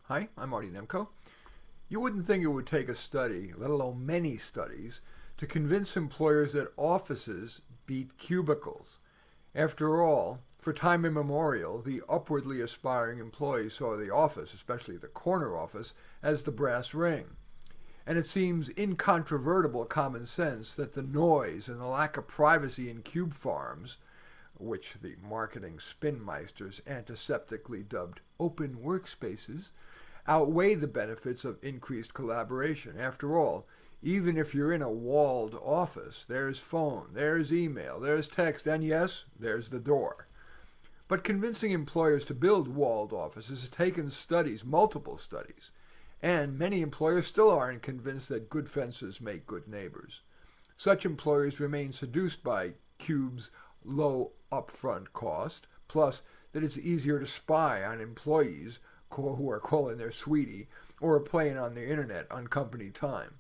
Hi, I'm Marty Nemko. You wouldn't think it would take a study, let alone many studies, to convince employers that offices beat cubicles. After all, for time immemorial, the upwardly aspiring employee saw the office, especially the corner office, as the brass ring. And it seems incontrovertible common sense that the noise and the lack of privacy in cube farms, which the marketing spinmeisters antiseptically dubbed open workspaces, outweigh the benefits of increased collaboration. After all, even if you're in a walled office, there's phone, there's email, there's text, and yes, there's the door. But convincing employers to build walled offices has taken studies, multiple studies, and many employers still aren't convinced that good fences make good neighbors. Such employers remain seduced by cubes' low upfront cost, plus that it's easier to spy on employees who are calling their sweetie or are playing on the internet on company time.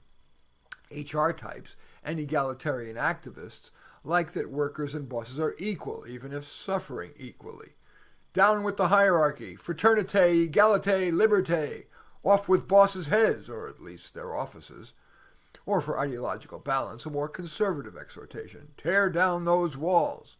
HR types and egalitarian activists like that workers and bosses are equal, even if suffering equally. Down with the hierarchy, fraternité, égalité, liberté, off with bosses' heads, or at least their offices. Or for ideological balance, a more conservative exhortation, tear down those walls.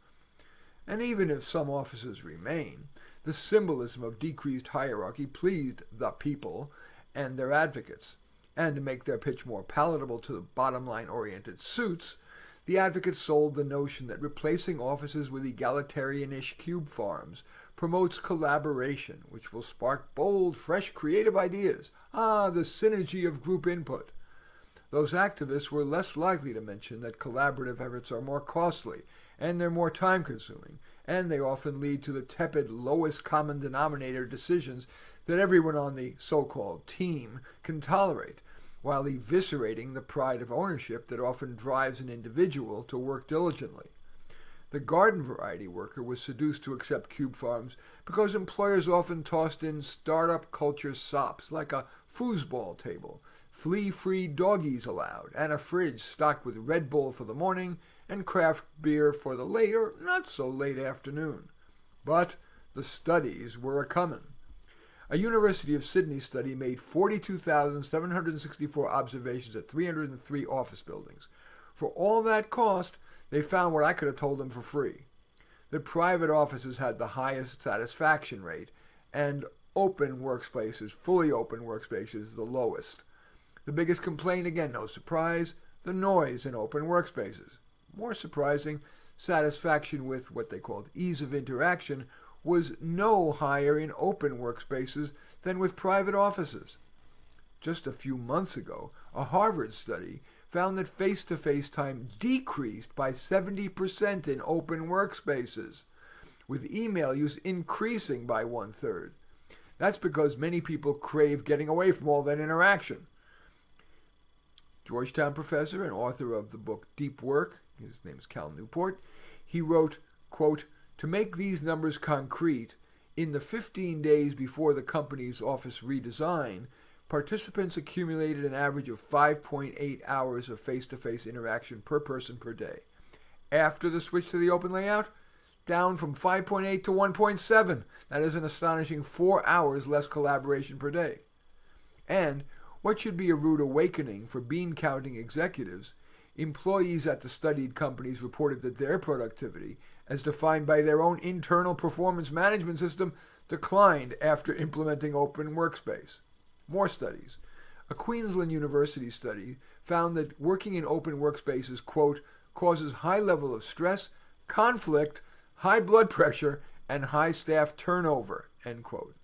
And even if some offices remain, the symbolism of decreased hierarchy pleased the people and their advocates. And to make their pitch more palatable to the bottom-line-oriented suits, the advocates sold the notion that replacing offices with egalitarian-ish cube farms promotes collaboration, which will spark bold, fresh, creative ideas. The synergy of group input. Those activists were less likely to mention that collaborative efforts are more costly, and they're more time-consuming, and they often lead to the tepid lowest common denominator decisions that everyone on the so-called team can tolerate, while eviscerating the pride of ownership that often drives an individual to work diligently. The garden variety worker was seduced to accept cube farms because employers often tossed in startup culture sops like a foosball table, flea-free doggies allowed, and a fridge stocked with Red Bull for the morning and craft beer for the late or not-so-late afternoon. But the studies were a-comin'. A University of Sydney study made 42,764 observations at 303 office buildings. For all that cost, they found what I could have told them for free. That private offices had the highest satisfaction rate, and open workspaces, fully open workspaces, the lowest. The biggest complaint, again, no surprise, the noise in open workspaces. More surprising, satisfaction with what they called ease of interaction was no higher in open workspaces than with private offices. Just a few months ago, a Harvard study found that face-to-face time decreased by 70% in open workspaces, with email use increasing by 1/3. That's because many people crave getting away from all that interaction. Georgetown professor and author of the book Deep Work, his name is Cal Newport, he wrote, quote, "To make these numbers concrete, in the 15 days before the company's office redesign, participants accumulated an average of 5.8 hours of face-to-face interaction per person per day. After the switch to the open layout, down from 5.8 to 1.7. That is an astonishing 4 hours less collaboration per day. And what should be a rude awakening for bean-counting executives, employees at the studied companies reported that their productivity, as defined by their own internal performance management system, declined after implementing open workspace. More studies. A Queensland University study found that working in open workspaces, quote, causes high level of stress, conflict, high blood pressure, and high staff turnover, end quote.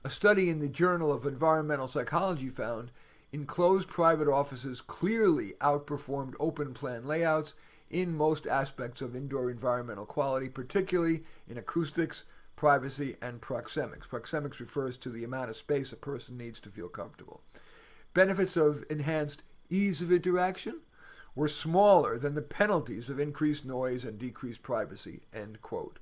A study in the Journal of Environmental Psychology found enclosed private offices clearly outperformed open plan layouts in most aspects of indoor environmental quality, particularly in acoustics, privacy, and proxemics. Proxemics refers to the amount of space a person needs to feel comfortable. Benefits of enhanced ease of interaction were smaller than the penalties of increased noise and decreased privacy, end quote.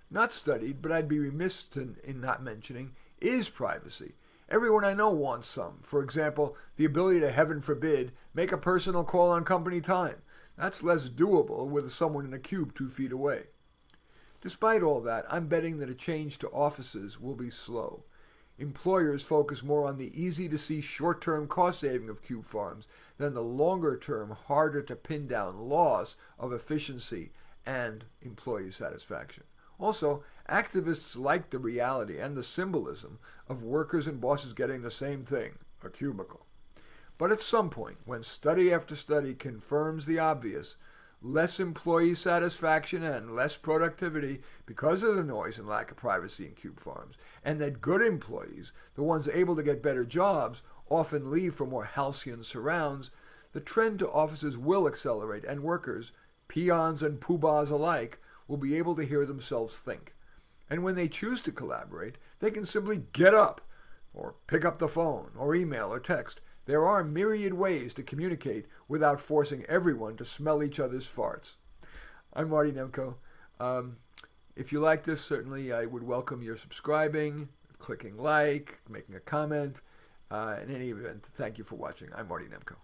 Not studied, but I'd be remiss in not mentioning, is privacy. Everyone I know wants some. For example, the ability to, heaven forbid, make a personal call on company time. That's less doable with someone in a cube 2 feet away. Despite all that, I'm betting that a change to offices will be slow. employers focus more on the easy-to-see short-term cost saving of cube farms than the longer-term, harder-to-pin-down loss of efficiency and employee satisfaction. Also, activists like the reality and the symbolism of workers and bosses getting the same thing, a cubicle. But at some point, when study after study confirms the obvious, less employee satisfaction and less productivity because of the noise and lack of privacy in cube farms, and that good employees, the ones able to get better jobs, often leave for more halcyon surrounds, the trend to offices will accelerate, and workers, peons and poobahs alike, will be able to hear themselves think. And when they choose to collaborate, they can simply get up, or pick up the phone, or email, or text. There are myriad ways to communicate without forcing everyone to smell each other's farts. I'm Marty Nemko. If you like this, certainly I would welcome your subscribing, clicking like, making a comment. In any event, thank you for watching. I'm Marty Nemko.